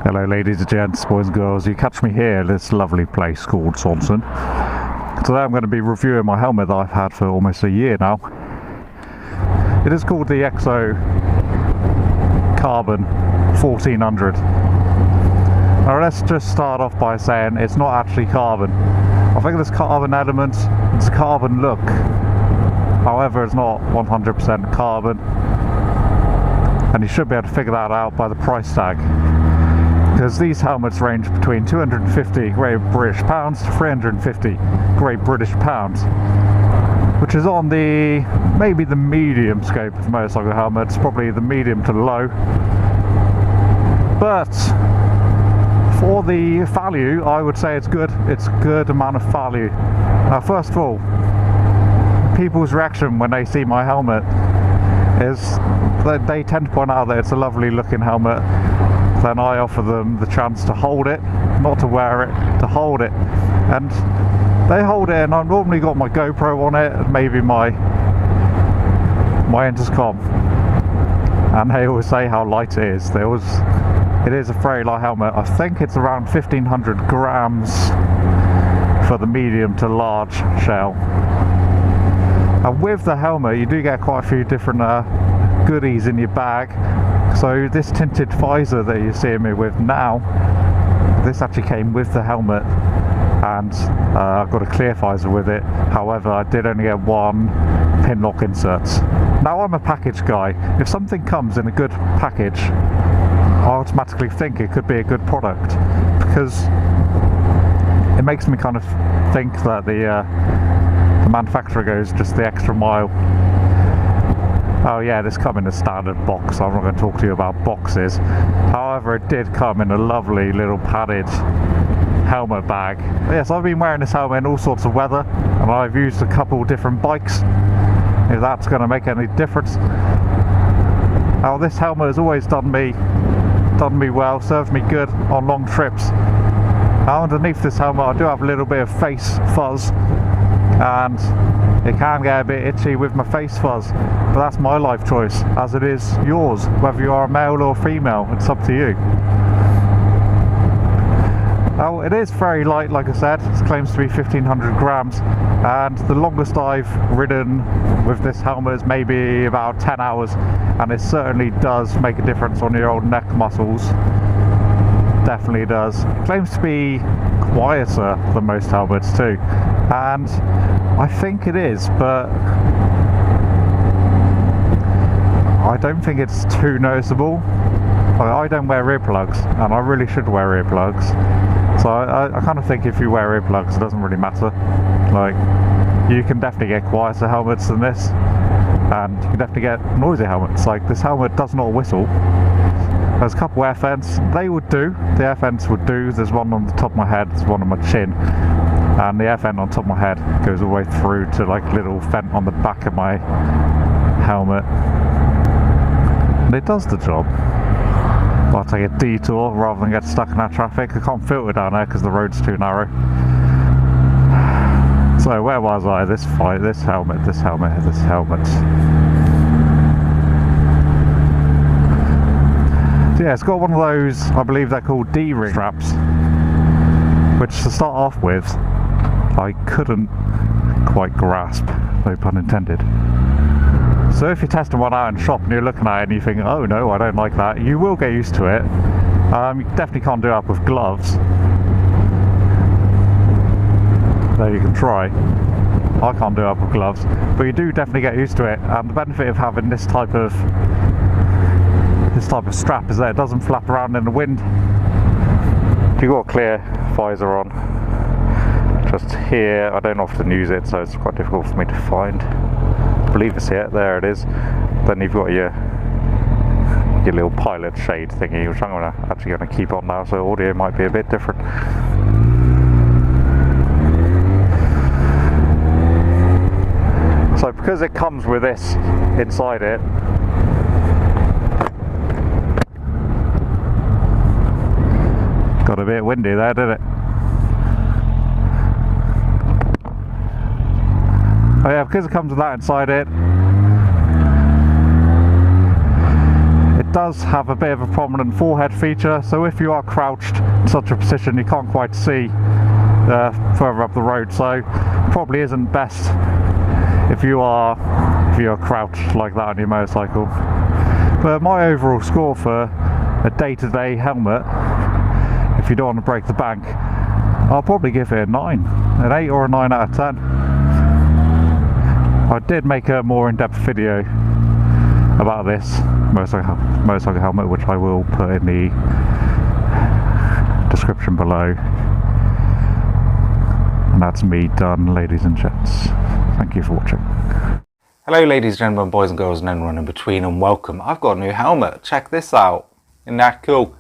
Hello ladies and gents, boys and girls, you catch me here at this lovely place called Swanson. Today I'm going to be reviewing my helmet that I've had for almost a year now. It is called the Exo Carbon 1400. Now let's just start off by saying it's not actually carbon. I think there's carbon elements, it's a carbon look. However, it's not 100% carbon. And you should be able to figure that out by the price tag. Because these helmets range between 250 Great British pounds to 350 Great British pounds, which is on the maybe the medium scope of motorcycle helmets, probably the medium to low. But for the value, I would say it's good. It's a good amount of value. Now, first of all, people's reaction when they see my helmet is that they tend to point out that it's a lovely looking helmet. Then I offer them the chance to hold it, not to wear it, to hold it. And they hold it, and I've normally got my GoPro on it, and maybe my intercom. And they always say how light it is. It is a very light helmet. I think it's around 1500 grams for the medium to large shell. And with the helmet, you do get quite a few different goodies in your bag. So this tinted visor that you're seeing me with now, this actually came with the helmet, and I've got a clear visor with it. However, I did only get one pin lock inserts. Now, I'm a package guy. If something comes in a good package, I automatically think it could be a good product, because it makes me kind of think that the manufacturer goes just the extra mile. Oh yeah, this come in a standard box, so I'm not going to talk to you about boxes. However, it did come in a lovely little padded helmet bag. Yes, I've been wearing this helmet in all sorts of weather, and I've used a couple different bikes, if that's going to make any difference. Now, this helmet has always done me well, served me good on long trips. Now, underneath this helmet I do have a little bit of face fuzz, and it can get a bit itchy with my face fuzz, but that's my life choice, as it is yours, whether you are a male or female. It's up to you. Now, it is very light, like I said. It claims to be 1500 grams, and the longest I've ridden with this helmet is maybe about 10 hours, and it certainly does make a difference on your old neck muscles. Definitely does. It claims to be quieter than most helmets too, and I think it is, but I don't think it's too noticeable. I don't wear earplugs, and I really should wear earplugs. So I kind of think if you wear earplugs, it doesn't really matter. Like, you can definitely get quieter helmets than this, and you can definitely get noisy helmets. Like, this helmet does not whistle. There's a couple air vents, they would do. The air vents would do. There's one on the top of my head, there's one on my chin. And the air vent on top of my head goes all the way through to like a little vent on the back of my helmet. And it does the job. I'll take a detour rather than get stuck in that traffic. I can't filter down there because the road's too narrow. So where was I? This helmet. So yeah, it's got one of those, I believe they're called D-ring straps, which to start off with, I couldn't quite grasp, no pun intended. So if you're testing one out in shop and you're looking at it and you think, oh no, I don't like that, you will get used to it. You definitely can't do that with gloves. Though you can try. I can't do that with gloves, but you do definitely get used to it. And the benefit of having this type of strap is that it doesn't flap around in the wind. You've got a clear visor on. Just here, I don't often use it, so it's quite difficult for me to find. I believe it's here, there it is. Then you've got your little pilot shade thingy, which I'm actually going to keep on now, so audio might be a bit different. So because it comes with this inside it, got a bit windy there, didn't it? Oh yeah, because it comes with that inside it, does have a bit of a prominent forehead feature, so if you are crouched in such a position you can't quite see further up the road, so probably isn't best if you are crouched like that on your motorcycle. But my overall score for a day-to-day helmet, if you don't want to break the bank, I'll probably give it a 9, an 8 or a 9 out of 10. I did make a more in-depth video about this motorcycle helmet, which I will put in the description below. And that's me done, ladies and gents. Thank you for watching. Hello ladies, gentlemen, boys and girls and everyone in between, and welcome. I've got a new helmet. Check this out. Isn't that cool?